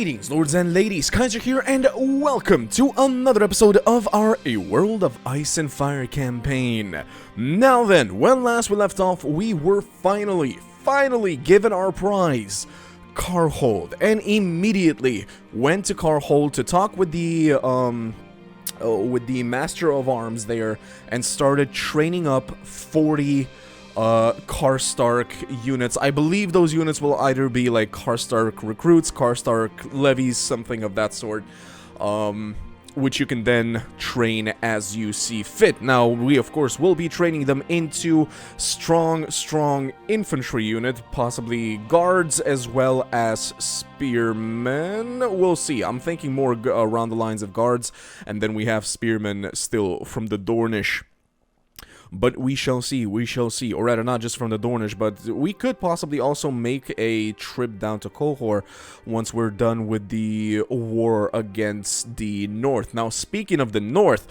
Greetings, lords and ladies, Kaiser here, and welcome to another episode of our A World of Ice and Fire campaign. Now then, when last we left off, we were finally given our prize, Carhold, and immediately went to Carhold to talk with the Master of Arms there, and started training up 40 Karstark units. I believe those units will either be like Karstark recruits, Karstark levies, something of that sort, which you can then train as you see fit. Now, we of course will be training them into strong infantry unit, possibly guards as well as spearmen. We'll see. I'm thinking more around the lines of guards, and then we have spearmen still from the Dornish. But we shall see, or rather not just from the Dornish, but we could possibly also make a trip down to Kohor once we're done with the war against the North. Now, speaking of the North,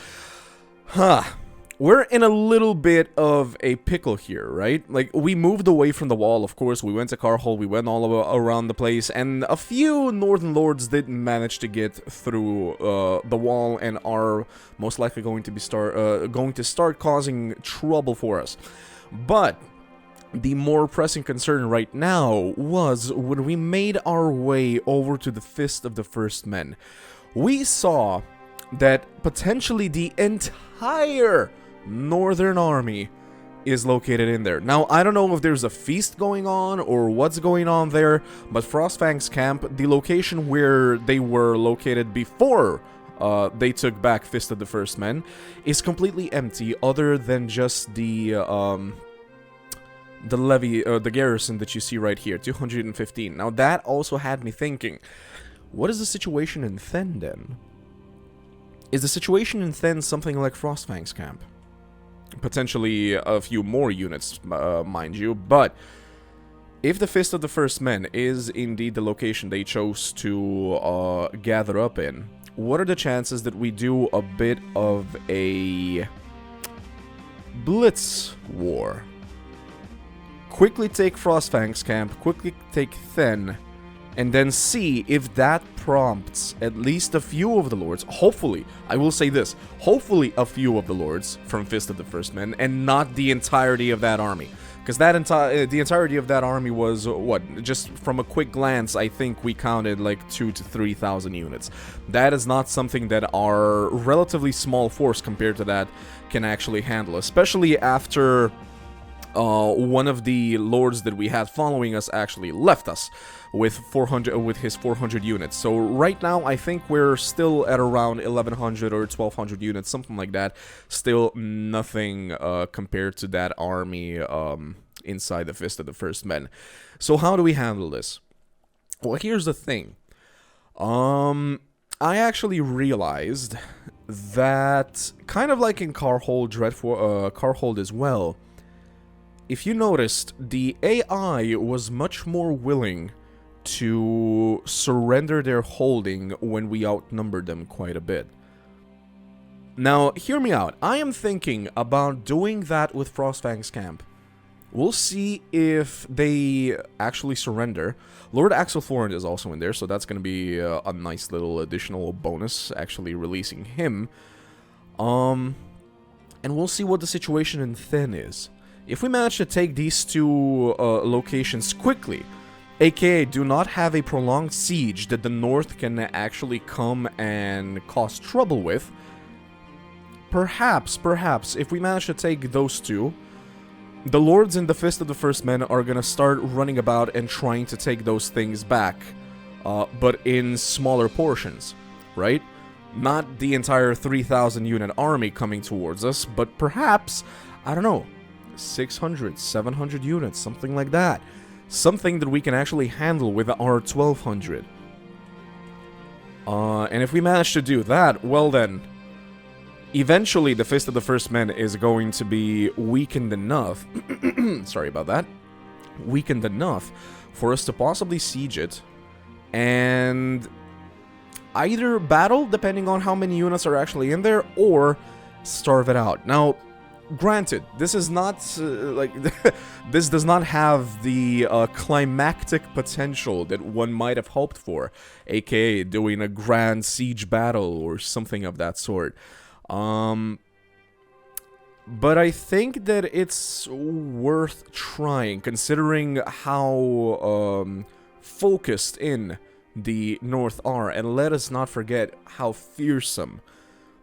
we're in a little bit of a pickle here, right? Like, we moved away from the wall, of course, we went to Carhold, we went all around the place, and a few Northern Lords did manage to get through the wall and are most likely going to start causing trouble for us. But the more pressing concern right now was when we made our way over to the Fist of the First Men. We saw that potentially the entire Northern Army is located in there. Now, I don't know if there's a feast going on or what's going on there, but Frostfang's camp, the location where they were located before they took back Fist of the First Men, is completely empty other than just the levy, the garrison that you see right here, 215. Now, that also had me thinking, what is the situation in Then, then? Is the situation in Then something like Frostfang's camp? Potentially a few more units, mind you, but if the Fist of the First Men is indeed the location they chose to gather up in, what are the chances that we do a bit of a Blitz war? Quickly take Frostfang's camp, quickly take Then, and then see if that prompts at least a few of the lords, hopefully, I will say this, hopefully a few of the lords from Fist of the First Men, and not the entirety of that army. Because the entirety of that army was, what, just from a quick glance, I think we counted like 2,000 to 3,000 units. That is not something that our relatively small force compared to that can actually handle, especially after one of the lords that we had following us actually left us with his 400 units. So right now I think we're still at around 1,100 or 1,200 units, something like that. Still nothing compared to that army inside the Fist of the First Men. So how do we handle this? Well, here's the thing. I actually realized that, kind of like in Carhold as well, if you noticed, the AI was much more willing to surrender their holding when we outnumbered them quite a bit. Now, hear me out. I am thinking about doing that with Frostfang's camp. We'll see if they actually surrender. Lord Axel Florent is also in there, so that's going to be a nice little additional bonus, actually releasing him. And we'll see what the situation in Then is. If we manage to take these two locations quickly, aka do not have a prolonged siege that the North can actually come and cause trouble with, perhaps, if we manage to take those two, the lords in the Fist of the First Men are gonna start running about and trying to take those things back, but in smaller portions, right? Not the entire 3,000 unit army coming towards us, but perhaps, I don't know, 600, 700 units, something like that. Something that we can actually handle with our 1,200. And if we manage to do that, well then, eventually the Fist of the First Men is going to be weakened enough, sorry about that, weakened enough for us to possibly siege it, and either battle, depending on how many units are actually in there, or starve it out. Now, granted, this is not, like, this does not have the climactic potential that one might have hoped for, aka doing a grand siege battle or something of that sort. But I think that it's worth trying, considering how focused in the North are, and let us not forget how fearsome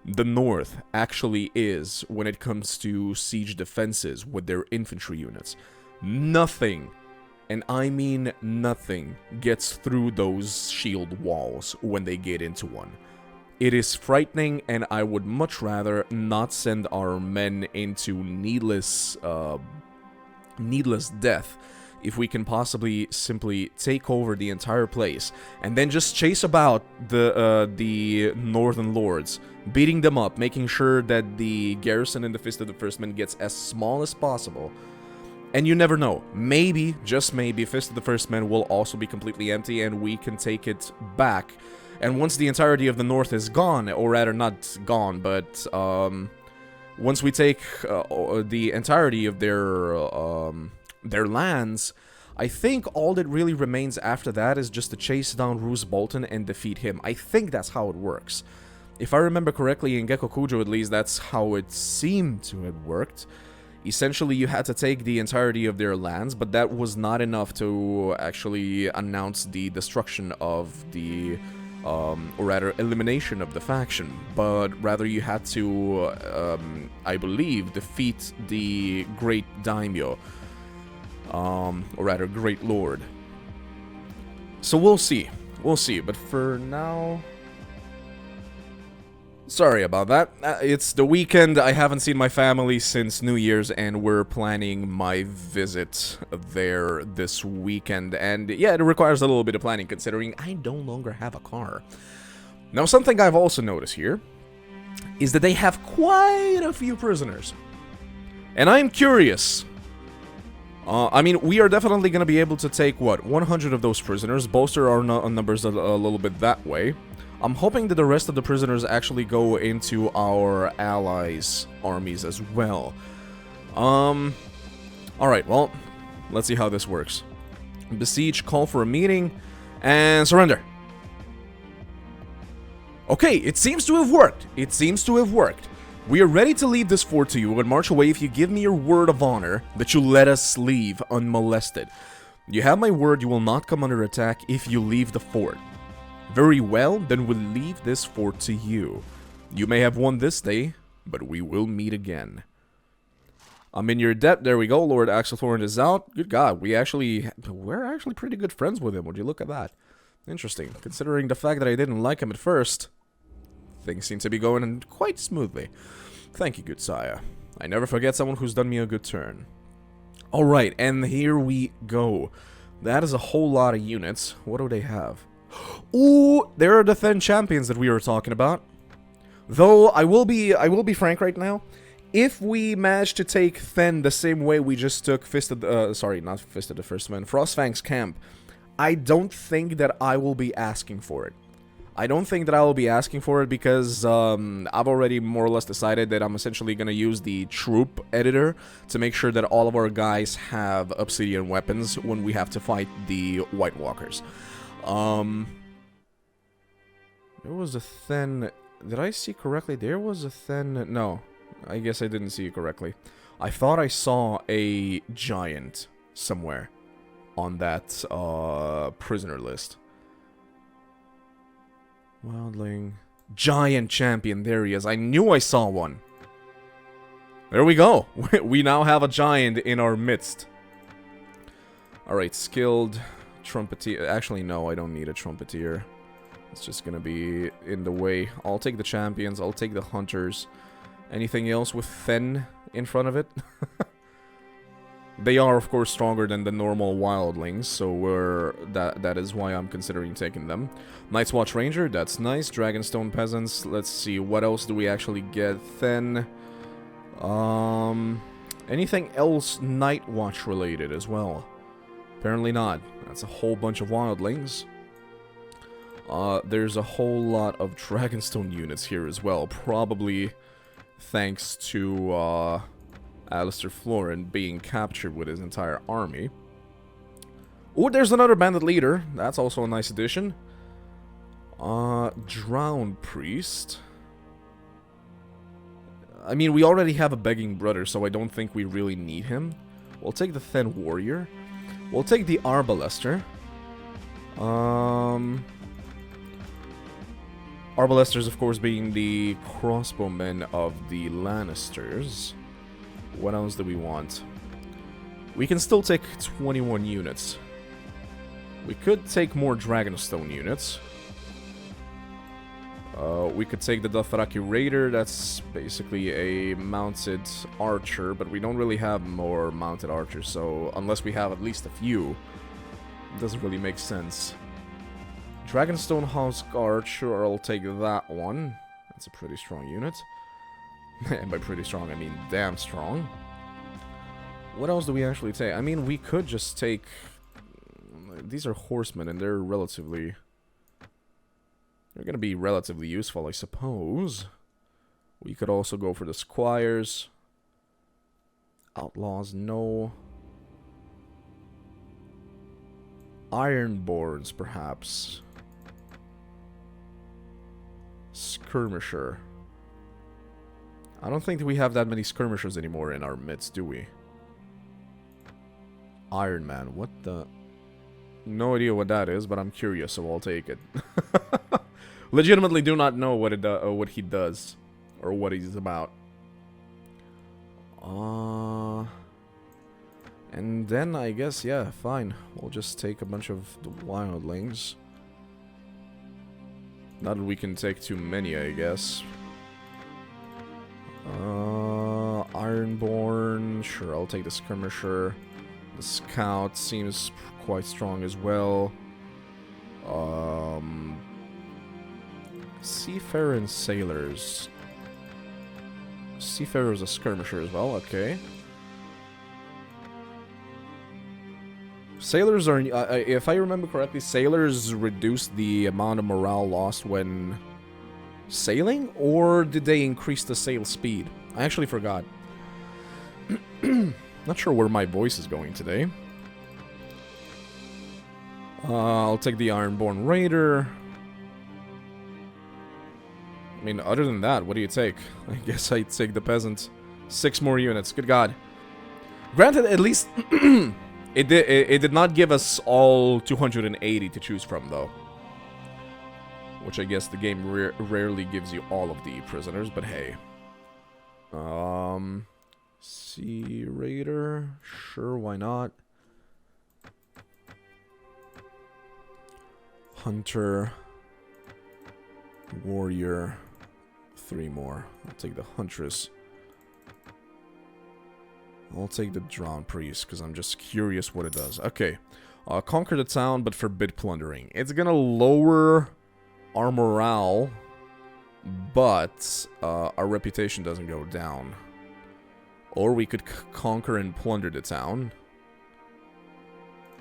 the North actually is when it comes to siege defenses with their infantry units. Nothing, and I mean nothing, gets through those shield walls when they get into one. It is frightening, and I would much rather not send our men into needless death if we can possibly simply take over the entire place and then just chase about the Northern Lords, beating them up, making sure that the garrison in the Fist of the First Men gets as small as possible. And you never know, maybe, just maybe, Fist of the First Men will also be completely empty and we can take it back. And once the entirety of the North is gone, or rather not gone, but once we take the entirety of their lands, I think all that really remains after that is just to chase down Roose Bolton and defeat him. I think that's how it works. If I remember correctly, in Gekkokujo at least, that's how it seemed to have worked. Essentially, you had to take the entirety of their lands, but that was not enough to actually announce the destruction of the, or rather, elimination of the faction. But rather, you had to, I believe, defeat the Great Daimyo. Or rather, Great Lord. So we'll see. We'll see. But for now... Sorry about that. It's the weekend. I haven't seen my family since New Year's, and we're planning my visit there this weekend. And yeah, it requires a little bit of planning, considering I no longer have a car. Now, something I've also noticed here is that they have quite a few prisoners. And I'm curious. I mean, we are definitely going to be able to take, what, 100 of those prisoners, bolster our numbers a little bit that way. I'm hoping that the rest of the prisoners actually go into our allies' armies as well. Alright, well, let's see how this works. Besiege, call for a meeting, and surrender. Okay, it seems to have worked. It seems to have worked. We are ready to leave this fort to you and march away if you give me your word of honor that you let us leave unmolested. You have my word you will not come under attack if you leave the fort. Very well, then we'll leave this fort to you. You may have won this day, but we will meet again. I'm in your debt. There we go. Lord Axelthorn is out. Good God, we're actually pretty good friends with him. Would you look at that? Interesting. Considering the fact that I didn't like him at first, things seem to be going quite smoothly. Thank you, good sire. I never forget someone who's done me a good turn. Alright, and here we go. That is a whole lot of units. What do they have? Ooh, there are the Then champions that we were talking about. Though I will be frank right now. If we manage to take Then the same way we just took sorry, not Fist of the First Men, Frostfang's camp, I don't think that I will be asking for it. I don't think that I will be asking for it because I've already more or less decided that I'm essentially going to use the troop editor to make sure that all of our guys have obsidian weapons when we have to fight the White Walkers. There was a Then... Did I see correctly? There was a Then... No, I guess I didn't see it correctly. I thought I saw a giant somewhere on that prisoner list. Wildling. Giant champion, there he is. I knew I saw one. There we go. We now have a giant in our midst. Alright, skilled trumpeter. Actually, no, I don't need a trumpeter. It's just gonna be in the way. I'll take the champions. I'll take the hunters. Anything else with Then in front of it? They are, of course, stronger than the normal wildlings, so that is why I'm considering taking them. Night's Watch Ranger, that's nice. Dragonstone Peasants, let's see, what else do we actually get? Then, anything else Night Watch related as well? Apparently not. That's a whole bunch of wildlings. There's a whole lot of Dragonstone units here as well, probably thanks to, Alistair Florent being captured with his entire army. Oh, there's another bandit leader. That's also a nice addition. Drowned Priest. I mean, we already have a begging brother, so I don't think we really need him. We'll take the Thin Warrior. We'll take the Arbalester. Arbalesters, of course, being the crossbowmen of the Lannisters. What else do we want? We can still take 21 units. We could take more Dragonstone units. We could take the Dothraki Raider. That's basically a mounted archer, but we don't really have more mounted archers, so unless we have at least a few, it doesn't really make sense. Dragonstone Husk Archer, I'll take that one. That's a pretty strong unit. And by pretty strong, I mean damn strong. What else do we actually take? I mean, we could just take... These are horsemen, and they're relatively... They're gonna be relatively useful, I suppose. We could also go for the Squires. Outlaws, no. Ironborns, perhaps. Skirmisher. I don't think we have that many skirmishers anymore in our midst, do we? Iron Man, what the... No idea what that is, but I'm curious, so I'll take it. Legitimately do not know what he does, or what he's about. And then I guess, yeah, fine. We'll just take a bunch of the wildlings. Not that we can take too many, I guess. Ironborn, sure, I'll take the skirmisher. The scout seems quite strong as well. Seafarer and sailors. Seafarer is a skirmisher as well, okay. Sailors are, if I remember correctly, sailors reduce the amount of morale lost when sailing? Or did they increase the sail speed? I actually forgot. Not sure where my voice is going today. I'll take the Ironborn Raider. I mean, other than that, what do you take? I guess I'd take the Peasant. 6 more units, good god. Granted, at least... it did not give us all 280 to choose from, though. Which I guess the game rarely gives you all of the prisoners, but hey. Sea Raider, sure, why not? Hunter, Warrior, 3 more. I'll take the Huntress. I'll take the Drowned Priest, because I'm just curious what it does. Okay, conquer the town, but forbid plundering. It's gonna lower our morale, but our reputation doesn't go down. Or we could conquer and plunder the town.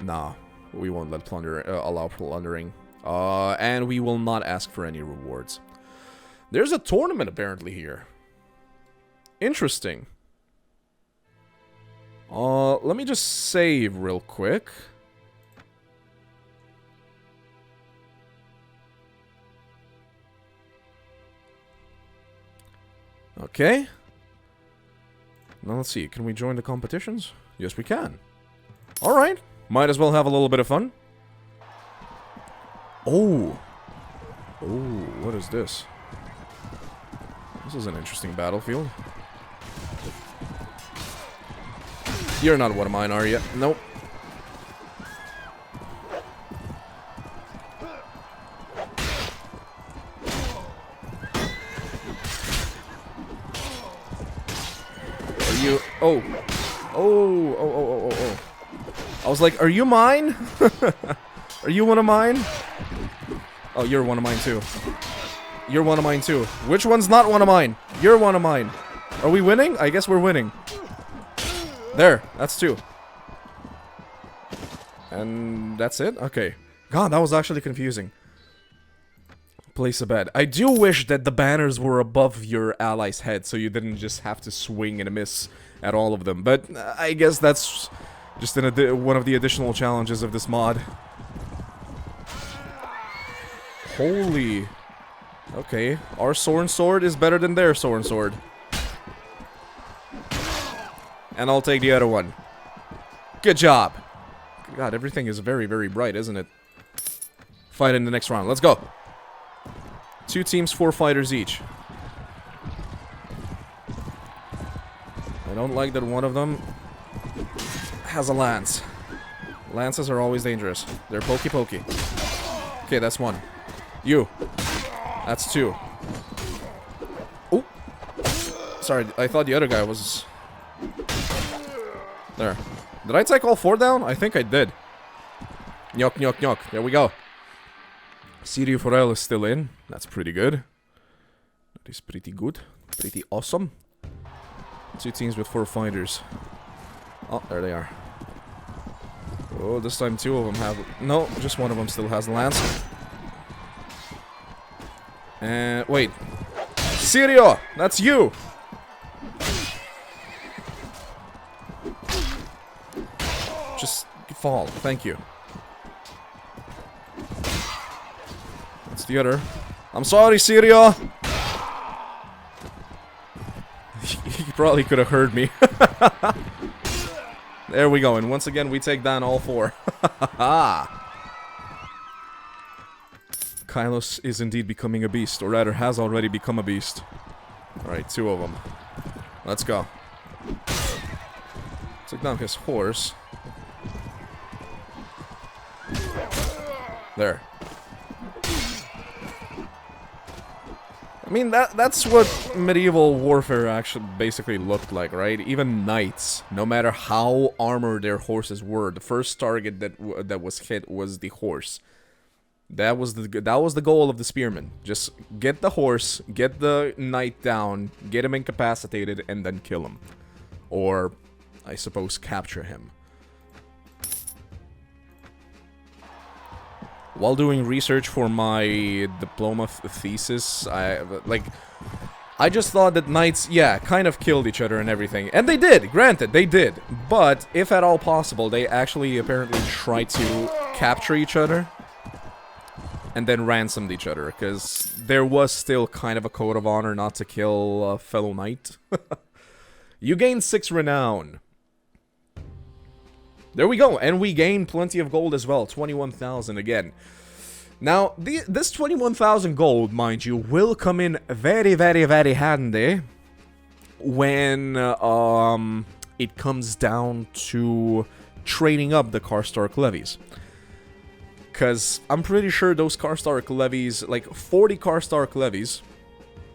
Nah, we won't let allow plundering. And we will not ask for any rewards. There's a tournament apparently here. Interesting. Let me just save real quick. Okay. Now let's see, can we join the competitions? Yes, we can. Alright, might as well have a little bit of fun. Oh. Oh, what is this? This is an interesting battlefield. You're not one of mine, are you? Nope. Are you... Oh. Oh. I was like, are you mine? Are you one of mine? Oh, you're one of mine too. You're one of mine too. Which one's not one of mine? You're one of mine. Are we winning? I guess we're winning. There, that's 2. And that's it? Okay. God, that was actually confusing. place a bet. I do wish that the banners were above your ally's head, so you didn't just have to swing and miss at all of them. But I guess that's just one of the additional challenges of this mod. Holy... Okay, our sword is better than their sword. And I'll take the other one. Good job. God, everything is very, very bright, isn't it? Fight in the next round. Let's go. 2 teams, 4 fighters each. I don't like that one of them has a lance. Lances are always dangerous. They're pokey. Okay, that's 1. You. That's 2. Oh. Sorry, I thought the other guy was... There. Did I take all 4 down? I think I did. Nyok. There we go. Sirio Forel is still in. That's pretty good. That is pretty good. Pretty awesome. 2 teams with 4 fighters. Oh, there they are. Oh, this time 2 of them have... No, just one of them still has the lance. And... Wait. Sirio! That's you! Just fall. Thank you. That's the other. I'm sorry, Sirio! He probably could have heard me. There we go, and once again we take down all 4. Kylos is indeed becoming a beast, or rather has already become a beast. Alright, 2 of them. Let's go. Took down his horse. There. I mean, that's what medieval warfare actually basically looked like, right? Even knights, no matter how armored their horses were, the first target that was hit was the horse. That was the goal of the spearman. Just get the horse, get the knight down, get him incapacitated, and then kill him. Or, I suppose, capture him. While doing research for my diploma thesis, I just thought that knights, yeah, kind of killed each other and everything. And they did, granted, they did. But, if at all possible, they actually apparently tried to capture each other. And then ransomed each other, because there was still kind of a code of honor not to kill a fellow knight. You gain 6 renown. There we go, and we gain plenty of gold as well, 21,000 again. Now, this 21,000 gold, mind you, will come in very, very, very handy when it comes down to trading up the Karstark levies. Because I'm pretty sure those Karstark levies, like 40 Karstark levies,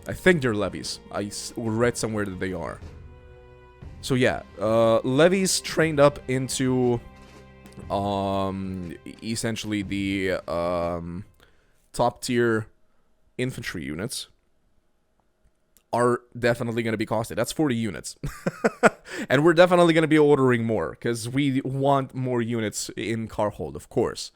I think they're levies. I read somewhere that they are. So yeah, levies trained up into essentially the top tier infantry units are definitely going to be costed. That's 40 units. And we're definitely going to be ordering more, because we want more units in Karhold, of course.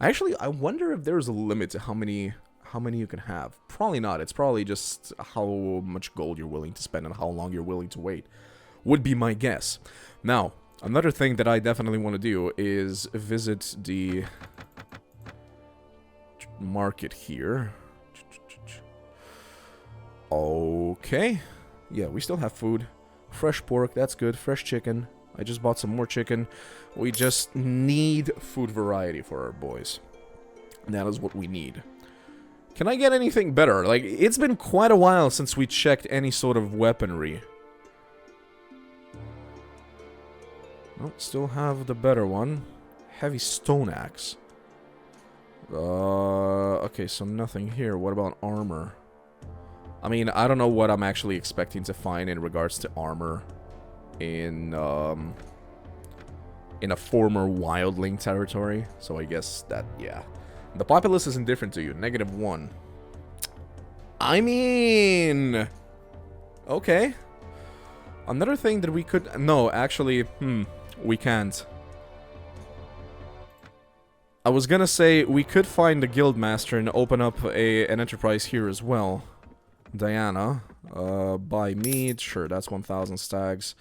Actually, I wonder if there's a limit to how many you can have. Probably not. It's probably just how much gold you're willing to spend and how long you're willing to wait. Would be my guess. Now, another thing that I definitely want to do is visit the market here. Okay. Yeah, we still have food. Fresh pork, that's good. Fresh chicken. I just bought some more chicken. We just need food variety for our boys. That is what we need. Can I get anything better? Like, it's been quite a while since we checked any sort of weaponry. Oh, still have the better one. Heavy stone axe. Okay, so nothing here. What about armor? I mean, I don't know what I'm actually expecting to find in regards to armor in a former wildling territory. So I guess that, yeah. The populace is indifferent to you. -1. I mean... Okay. Another thing that we could... No, actually, we can't. I was gonna say, we could find the guildmaster and open up an enterprise here as well. Diana, buy meat, sure, that's 1,000 stags.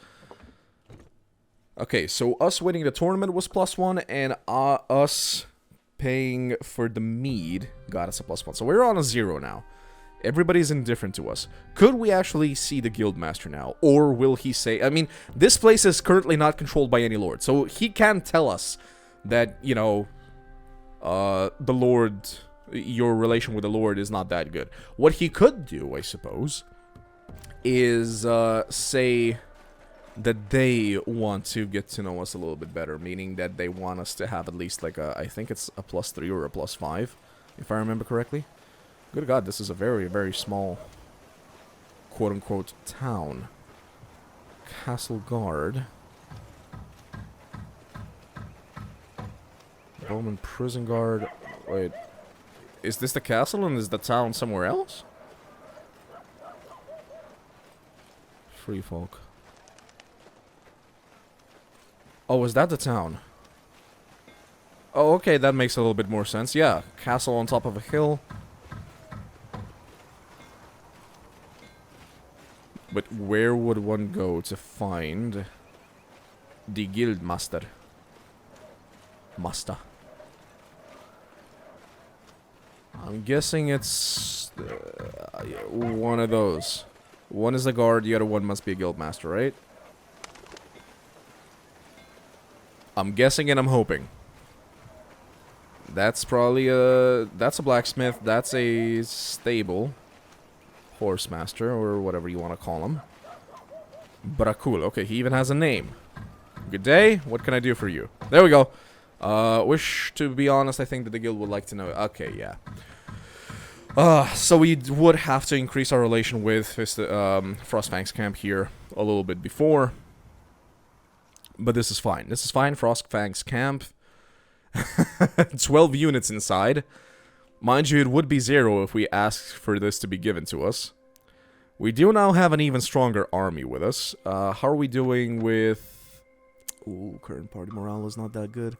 Okay, so us winning the tournament was +1, and us paying for the mead got us a +1. So we're on a 0 now. Everybody's indifferent to us. Could we actually see the guildmaster now? Or will he say... I mean, this place is currently not controlled by any lord, so he can't tell us that, you know, the lord... your relation with the lord is not that good. What he could do, I suppose, is say that they want to get to know us a little bit better, meaning that they want us to have at least like a, I think it's a +3 or a +5, if I remember correctly. Good God, this is a very, very small, quote-unquote, town. Castle Guard. Roman Prison Guard. Wait. Is this the castle and is the town somewhere else? Free folk. Oh, is that the town? Oh, okay, that makes a little bit more sense. Yeah, castle on top of a hill. But where would one go to find the guildmaster? Master. I'm guessing it's one of those. One is a guard, the other one must be a guildmaster, right? I'm guessing and I'm hoping. That's probably that's a blacksmith, that's a stable. Horsemaster, or whatever you want to call him. Cool. Okay, he even has a name. Good day, what can I do for you? There we go. Wish to be honest, I think that the guild would like to know. Okay, yeah. So we would have to increase our relation with Frostfang's camp here a little bit before. But this is fine. This is fine. Frostfang's camp. 12 units inside. Mind you, it would be 0 if we asked for this to be given to us. We do now have an even stronger army with us. How are we doing with... Ooh, current party morale is not that good.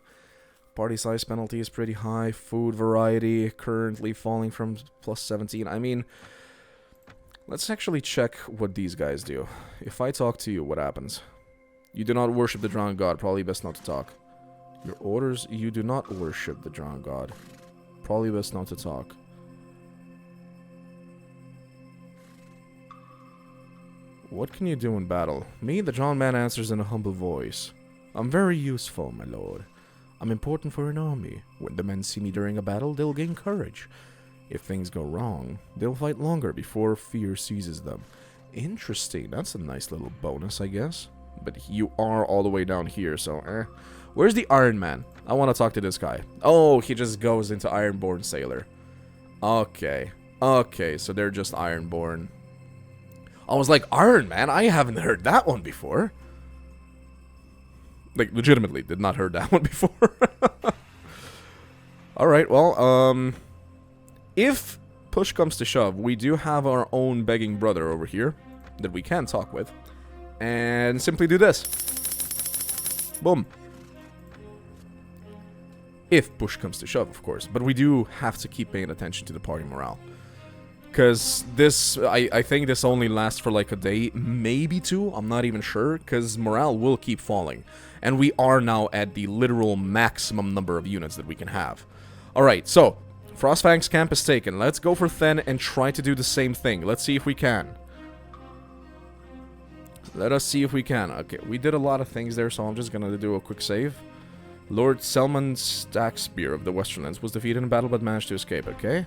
Party size penalty is pretty high. Food variety currently falling from +17. I mean, let's actually check what these guys do. If I talk to you, what happens? You do not worship the drowned god. Probably best not to talk. Your orders, you do not worship the drowned god. Probably best not to talk. What can you do in battle? Me, the drowned man, answers in a humble voice. I'm very useful, my lord. I'm important for an army. When the men see me during a battle, they'll gain courage. If things go wrong, they'll fight longer before fear seizes them. Interesting. That's a nice little bonus, I guess. But you are all the way down here, so Where's the Iron Man? I want to talk to this guy. Oh, he just goes into Ironborn Sailor. Okay. Okay, so they're just Ironborn. I was like, Iron Man? I haven't heard that one before. Like, legitimately, did not heard that one before. Alright, well, if push comes to shove, we do have our own begging brother over here that we can talk with. And simply do this. Boom. If push comes to shove, of course. But we do have to keep paying attention to the party morale. Because this, I think this only lasts for like a day, maybe 2, I'm not even sure. Because morale will keep falling. And we are now at the literal maximum number of units that we can have. Alright, so, Frostfang's camp is taken. Let's go for Then and try to do the same thing. Let's see if we can. Let us see if we can. Okay, we did a lot of things there, so I'm just gonna do a quick save. Lord Selman Stackspear of the Westerlands was defeated in battle but managed to escape, okay?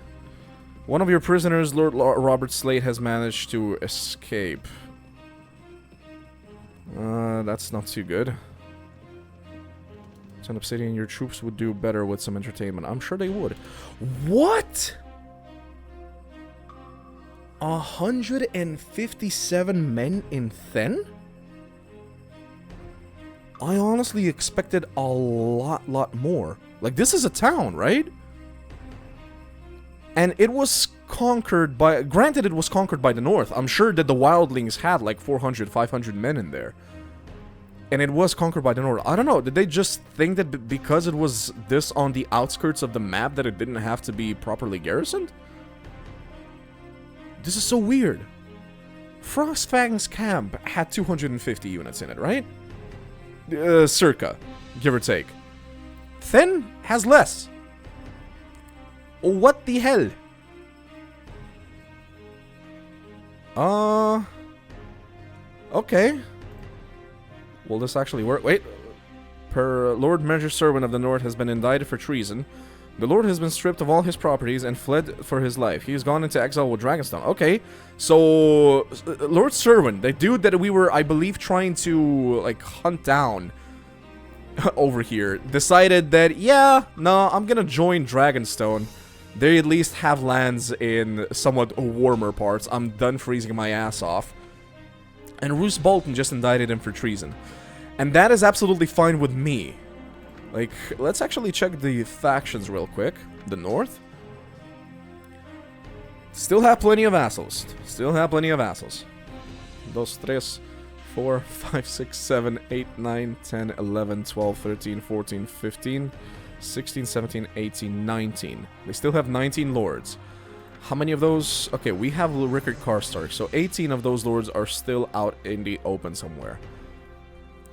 One of your prisoners, Lord Robert Slate, has managed to escape. That's not too good. 10 obsidian, your troops would do better with some entertainment. I'm sure they would. What? 157 men in Then? I honestly expected a lot more. Like, this is a town, right? And it was conquered by... Granted, it was conquered by the north. I'm sure that the wildlings had like 400, 500 men in there. And it was conquered by the North. I don't know, did they just think that because it was this on the outskirts of the map that it didn't have to be properly garrisoned? This is so weird. Frostfang's camp had 250 units in it, right? Circa, give or take. Then has less. What the hell? Okay. Will this actually work? Wait. Per Lord Measure Servant of the North has been indicted for treason. The Lord has been stripped of all his properties and fled for his life. He has gone into exile with Dragonstone. Okay. So, Lord Servant, the dude that we were, I believe, trying to, like, hunt down over here, decided that, yeah, no, I'm gonna join Dragonstone. They at least have lands in somewhat warmer parts. I'm done freezing my ass off. And Roose Bolton just indicted him for treason. And that is absolutely fine with me. Like, let's actually check the factions real quick. The North. Still have plenty of vassals. Still have plenty of vassals. Dos, tres, 4, 5, 6, 7, 8, 9, 10, 11, 12, 13, 14, 15, 16, 17, 18, 19. They still have 19 lords. How many of those? Okay, we have Rickard Karstark, so 18 of those lords are still out in the open somewhere.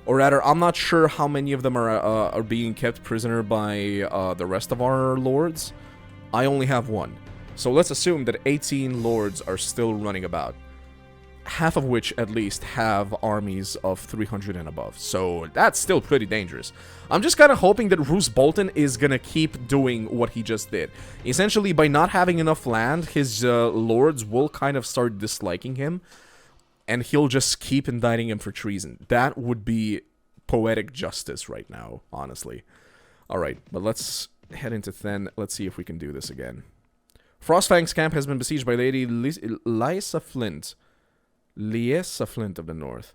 Or rather, I'm not sure how many of them are being kept prisoner by the rest of our lords. I only have one. So let's assume that 18 lords are still running about. Half of which, at least, have armies of 300 and above. So that's still pretty dangerous. I'm just kind of hoping that Roose Bolton is going to keep doing what he just did. Essentially, by not having enough land, his lords will kind of start disliking him. And he'll just keep indicting him for treason. That would be poetic justice right now, honestly. Alright, but let's head into Then. Let's see if we can do this again. Frostfang's camp has been besieged by Lady Lysa Flint. Liesa Flint of the North.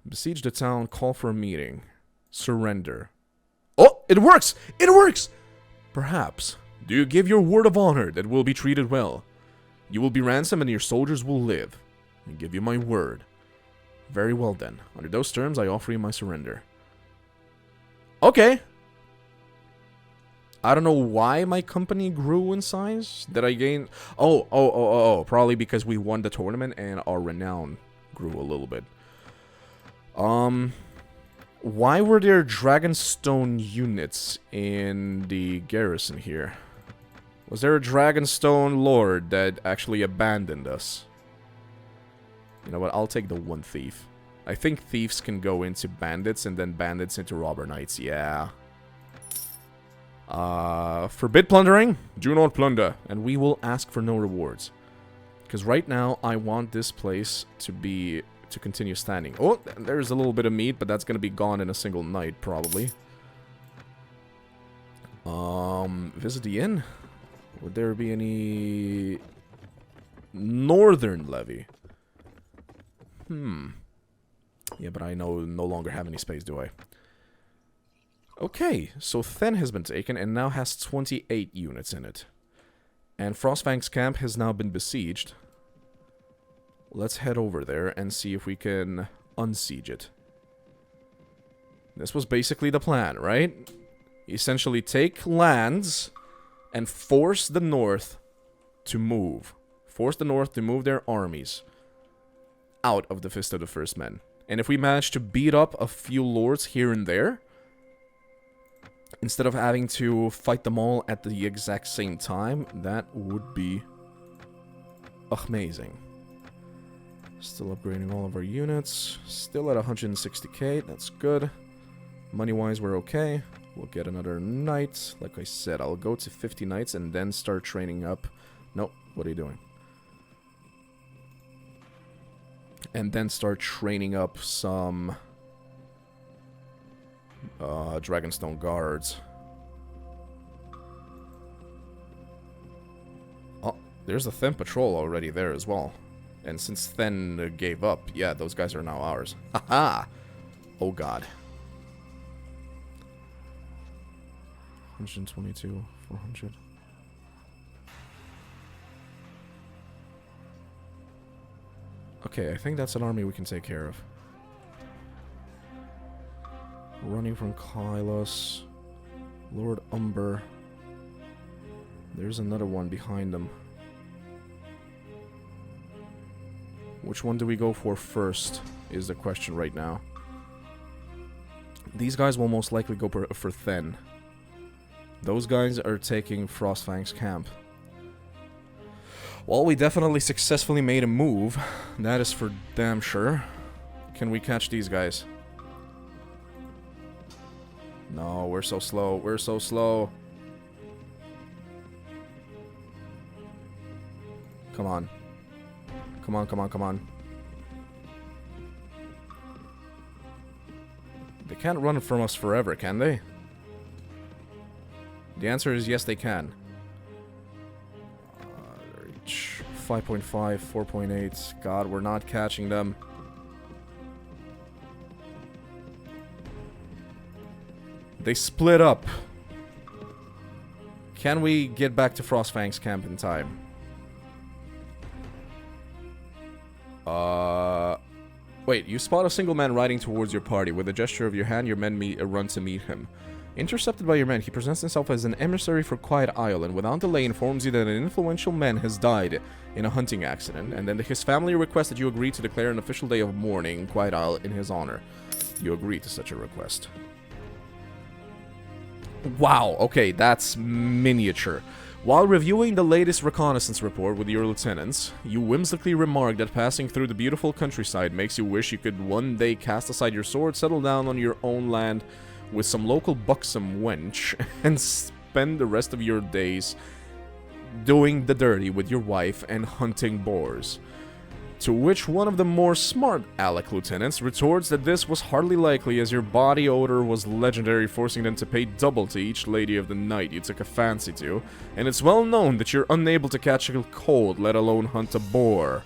Besiege the town, call for a meeting. Surrender. Oh, it works! It works! Perhaps. Do you give your word of honor that we'll be treated well? You will be ransomed and your soldiers will live. I give you my word. Very well then. Under those terms, I offer you my surrender. Okay. I don't know why my company grew in size. Did I gain... Oh. Probably because we won the tournament and our renown grew a little bit. Why were there Dragonstone units in the garrison here? Was there a Dragonstone lord that actually abandoned us? You know what? I'll take the one thief. I think thieves can go into bandits and then bandits into robber knights. Yeah. Forbid plundering. Do not plunder. And we will ask for no rewards. Because right now, I want this place to continue standing. Oh, there's a little bit of meat, but that's going to be gone in a single night, probably. Visit the inn. Would there be any... Northern levy? Yeah, but I no longer have any space, do I? Okay, so Then has been taken and now has 28 units in it. And Frostfang's camp has now been besieged. Let's head over there and see if we can unsiege it. This was basically the plan, right? Essentially take lands and force the North to move. Force the North to move their armies out of the Fist of the First Men. And if we manage to beat up a few lords here and there, instead of having to fight them all at the exact same time, that would be amazing. Still upgrading all of our units. Still at 160k, that's good. Money-wise, we're okay. We'll get another knight. Like I said, I'll go to 50 knights and then start training up. Nope, what are you doing? And then start training up some Dragonstone guards. Oh, there's a Then patrol already there as well. And since Then gave up, yeah, those guys are now ours. Haha! Oh god. 122, 400. Okay, I think that's an army we can take care of. Running from Kylos. Lord Umber. There's another one behind them. Which one do we go for first, is the question right now. These guys will most likely go for Then. Those guys are taking Frostfang's camp. Well, we definitely successfully made a move. That is for damn sure. Can we catch these guys? No, we're so slow. We're so slow. Come on. Come on, come on, come on. They can't run from us forever, can they? The answer is yes, they can. Reach 5.5, 4.8. God, we're not catching them. They split up. Can we get back to Frostfang's camp in time? Wait, you spot a single man riding towards your party. With a gesture of your hand, your men run to meet him. Intercepted by your men, he presents himself as an emissary for Quiet Isle, and without delay informs you that an influential man has died in a hunting accident, and then his family requests that you agree to declare an official day of mourning in Quiet Isle in his honor. You agree to such a request. Wow, okay, that's miniature. While reviewing the latest reconnaissance report with your lieutenants, you whimsically remark that passing through the beautiful countryside makes you wish you could one day cast aside your sword, settle down on your own land with some local buxom wench, and spend the rest of your days doing the dirty with your wife and hunting boars. To which one of the more smart Alec lieutenants retorts that this was hardly likely, as your body odor was legendary, forcing them to pay double to each lady of the night you took a fancy to, and it's well known that you're unable to catch a cold, let alone hunt a boar.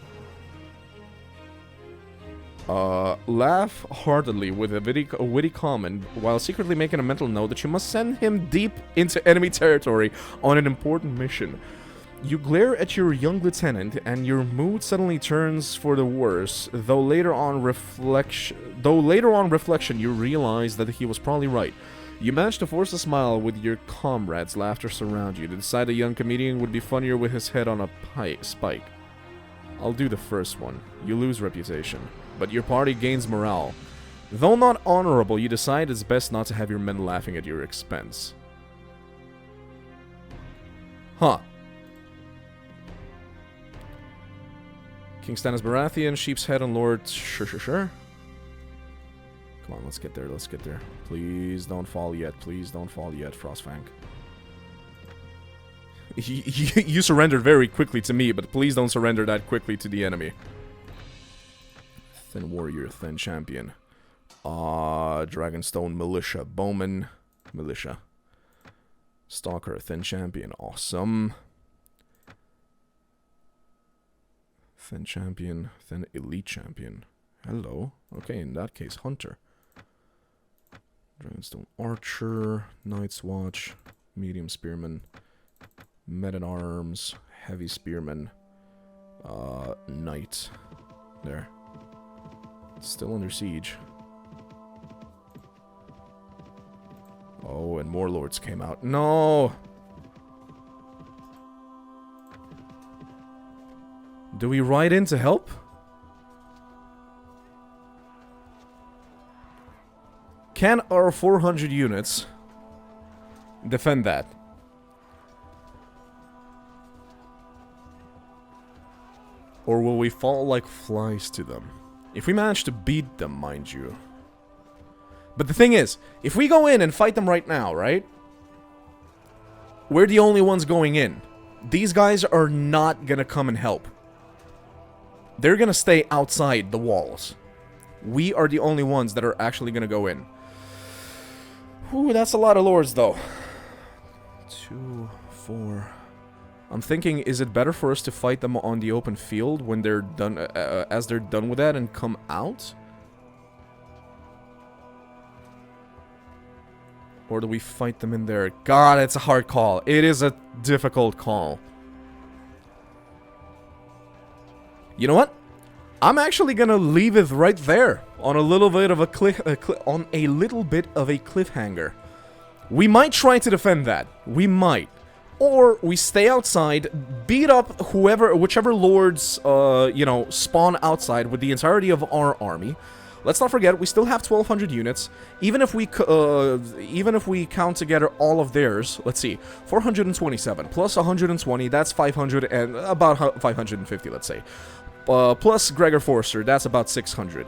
Laugh heartedly with a witty comment, while secretly making a mental note that you must send him deep into enemy territory on an important mission. You glare at your young lieutenant, and your mood suddenly turns for the worse, though later on reflection you realize that he was probably right. You manage to force a smile with your comrades' laughter surround you, to decide a young comedian would be funnier with his head on a spike. I'll do the first one. You lose reputation, but your party gains morale. Though not honorable, you decide it's best not to have your men laughing at your expense. Huh. King Stannis Baratheon, Sheep's Head, and Lord... Sure. Come on, let's get there, let's get there. Please don't fall yet, please don't fall yet, Frostfang. You surrendered very quickly to me, but please don't surrender that quickly to the enemy. Thin Warrior, Thin Champion. Dragonstone Militia, Bowman Militia. Stalker, Thin Champion, awesome. Thin Champion, Thin Elite Champion. Hello. Okay, in that case, Hunter. Dragonstone Archer, Night's Watch, Medium Spearman, Men-at-Arms, Heavy Spearman, Knight. There. Still under siege. Oh, and more lords came out. No! Do we ride in to help? Can our 400 units defend that? Or will we fall like flies to them? If we manage to beat them, mind you. But the thing is, if we go in and fight them right now, right? We're the only ones going in. These guys are not gonna come and help. They're gonna stay outside the walls. We are the only ones that are actually gonna go in. Ooh, that's a lot of lords, though. 2, 4... I'm thinking, is it better for us to fight them on the open field when they're done, as they're done with that and come out? Or do we fight them in there? God, it's a hard call. It is a difficult call. You know what? I'm actually gonna leave it right there. on a little bit of a cliffhanger. We might try to defend that. We might. Or we stay outside, beat up whichever lords, you know, spawn outside with the entirety of our army. Let's not forget, we still have 1,200 units. Even if we count together all of theirs, let's see, 427 plus 120, that's 500 and about 550, let's say. Plus Gregor Forster, that's about 600.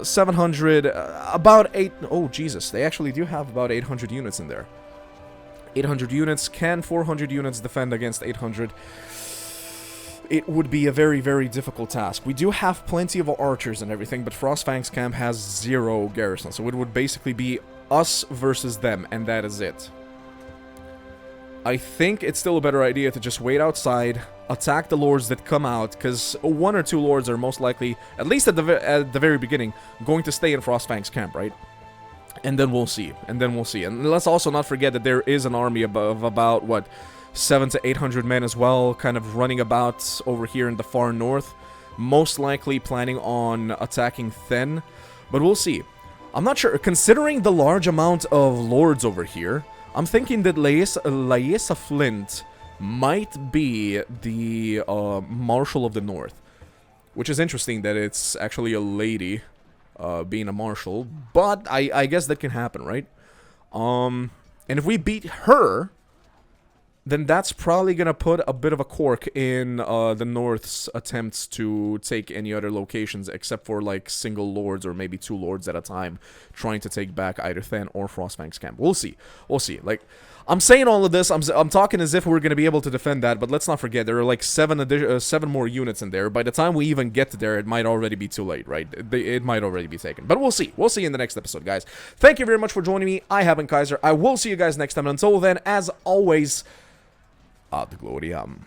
700, about 8... Oh, Jesus, they actually do have about 800 units in there. 800 units. Can 400 units defend against 800? It would be a very, very difficult task. We do have plenty of archers and everything, but Frostfang's camp has 0 garrison, so it would basically be us versus them, and that is it. I think it's still a better idea to just wait outside, attack the lords that come out, because 1 or 2 lords are most likely, at least at the very beginning, going to stay in Frostfang's camp, right? And then we'll see. And let's also not forget that there is an army of about, what, 700 to 800 men as well, kind of running about over here in the far north. Most likely planning on attacking Then, but we'll see. I'm not sure. Considering the large amount of lords over here, I'm thinking that Laesa Flint might be the Marshal of the North. Which is interesting that it's actually a lady being a Marshal. But I guess that can happen, right? And if we beat her, then that's probably gonna put a bit of a cork in the North's attempts to take any other locations except for like single lords or maybe 2 lords at a time trying to take back either Then or Frostfang's camp. We'll see. We'll see. Like, I'm saying all of this, I'm talking as if we're gonna be able to defend that, but let's not forget there are like 7 more units in there. By the time we even get there, it might already be too late, right? It might already be taken. But we'll see. We'll see in the next episode, guys. Thank you very much for joining me. I have been Kaiser. I will see you guys next time. And until then, as always, Ad Gloriam.